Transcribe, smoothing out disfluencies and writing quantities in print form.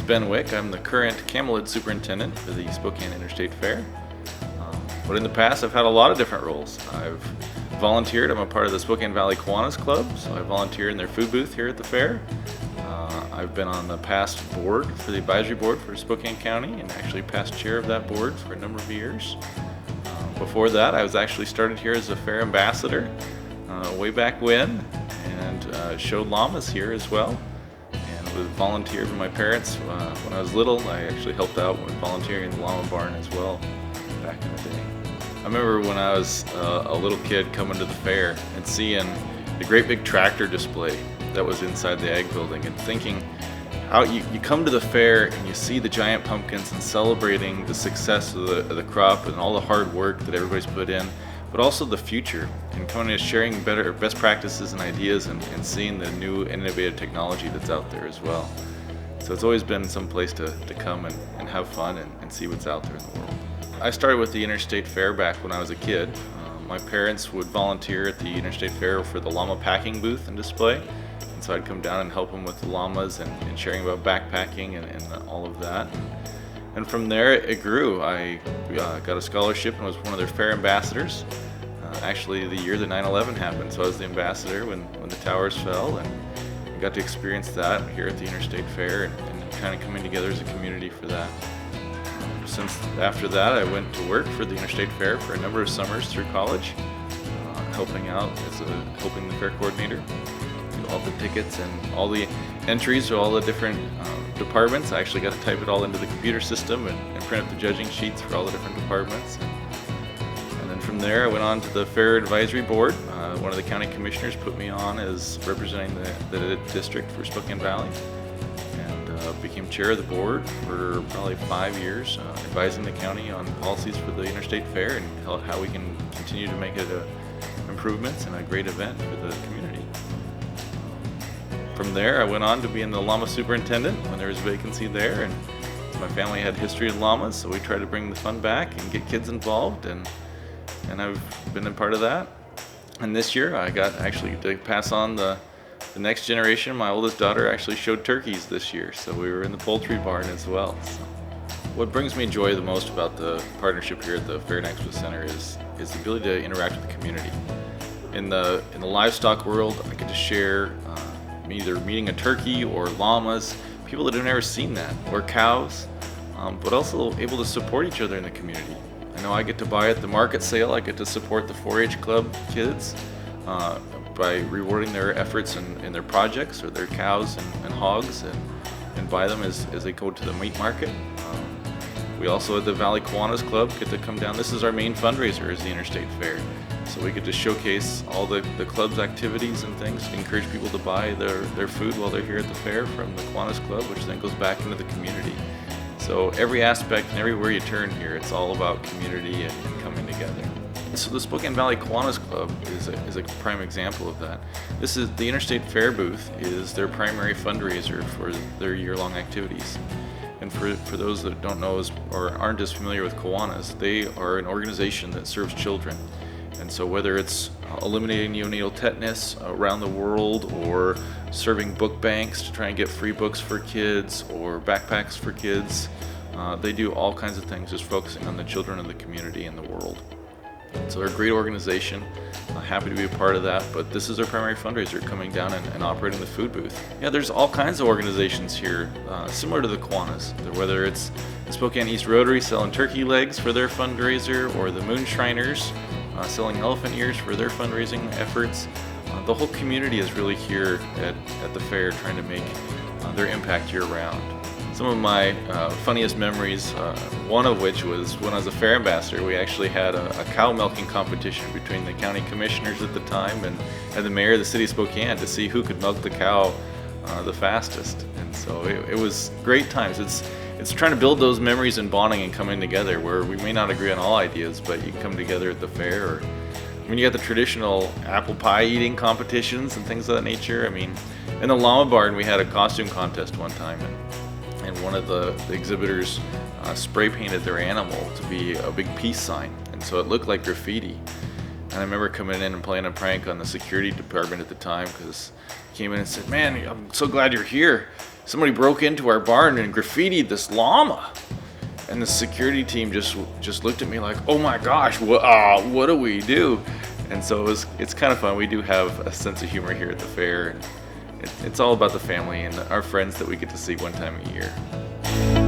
Ben Wick. I'm the current camelid superintendent for the Spokane Interstate Fair. But in the past, I've had a lot of different roles. I've volunteered. I'm a part of the Spokane Valley Kiwanis Club, so I volunteer in their food booth here at the fair. I've been on the past board for the advisory board for Spokane County and actually past chair of that board for a number of years. Before that, I was actually started here as a fair ambassador way back when, and showed llamas here as well. And was volunteered with my parents when I was little. I actually helped out with volunteering in the llama barn as well back in the day. I remember when I was a little kid coming to the fair and seeing the great big tractor display that was inside the ag building and thinking how you come to the fair and you see the giant pumpkins and celebrating the success of the crop and all the hard work that everybody's put in, but also the future and coming and sharing best practices and ideas and seeing the new innovative technology that's out there as well. So it's always been some place to come and have fun and see what's out there in the world. I started with the Interstate Fair back when I was a kid. My parents would volunteer at the Interstate Fair for the llama packing booth and display. And so I'd come down and help them with the llamas and sharing about backpacking and all of that. And from there it grew. I got a scholarship and was one of their fair ambassadors. Actually the year that 9/11 happened, so I was the ambassador when the towers fell, and I got to experience that here at the Interstate Fair and kind of coming together as a community for that. Since after that, I went to work for the Interstate Fair for a number of summers through college, helping out as helping the fair coordinator, do all the tickets and all the entries to all the different departments. I actually got to type it all into the computer system and print up the judging sheets for all the different departments. And then from there, I went on to the Fair Advisory Board. One of the county commissioners put me on as representing the district for Spokane Valley. Became chair of the board for probably 5 years, advising the county on policies for the Interstate Fair and how we can continue to make it improvements and a great event for the community. From there, I went on to being the llama superintendent when there was a vacancy there, and my family had history of llamas, so we tried to bring the fun back and get kids involved, and I've been a part of that. And this year, I got actually to pass on the next generation. My oldest daughter actually showed turkeys this year, so we were in the poultry barn as well. So what brings me joy the most about the partnership here at the Fair and Expo Center is the ability to interact with the community. In the livestock world, I get to share either meeting a turkey or llamas, people that have never seen that, or cows, but also able to support each other in the community. I know I get to buy at the market sale. I get to support the 4-H club kids by rewarding their efforts in their projects or their cows and hogs, and buy them as they go to the meat market. We also at the Valley Kiwanis Club get to come down. This is our main fundraiser, is the Interstate Fair. So we get to showcase all the club's activities and things to encourage people to buy their food while they're here at the fair from the Kiwanis Club, which then goes back into the community. So every aspect and everywhere you turn here, it's all about community and coming together. So the Spokane Valley Kiwanis Club is a prime example of that. This is the Interstate Fair booth is their primary fundraiser for their year-long activities. And for those that don't know or aren't as familiar with Kiwanis, they are an organization that serves children. And so whether it's eliminating neonatal tetanus around the world, or serving book banks to try and get free books for kids, or backpacks for kids, they do all kinds of things just focusing on the children of the community and the world. So they're a great organization. Happy to be a part of that, but this is their primary fundraiser, coming down and operating the food booth. Yeah, there's all kinds of organizations here, similar to the Kiwanis, whether it's the Spokane East Rotary selling turkey legs for their fundraiser, or the Moonshriners selling elephant ears for their fundraising efforts. The whole community is really here at the fair trying to make their impact year-round. Some of my funniest memories, one of which was when I was a fair ambassador, we actually had a cow milking competition between the county commissioners at the time and the mayor of the city of Spokane to see who could milk the cow the fastest. And so it was great times. It's trying to build those memories and bonding and coming together where we may not agree on all ideas, but you can come together at the fair. Or when you got the traditional apple pie eating competitions and things of that nature. I mean, in the llama barn, we had a costume contest one time, and one of the exhibitors spray painted their animal to be a big peace sign, and so it looked like graffiti. And I remember coming in and playing a prank on the security department at the time, because he came in and said, "Man, I'm so glad you're here. Somebody broke into our barn and graffitied this llama." And the security team just looked at me like, "Oh my gosh, what do we do?" And so it's kind of fun. We do have a sense of humor here at the fair. And it's all about the family and our friends that we get to see one time a year.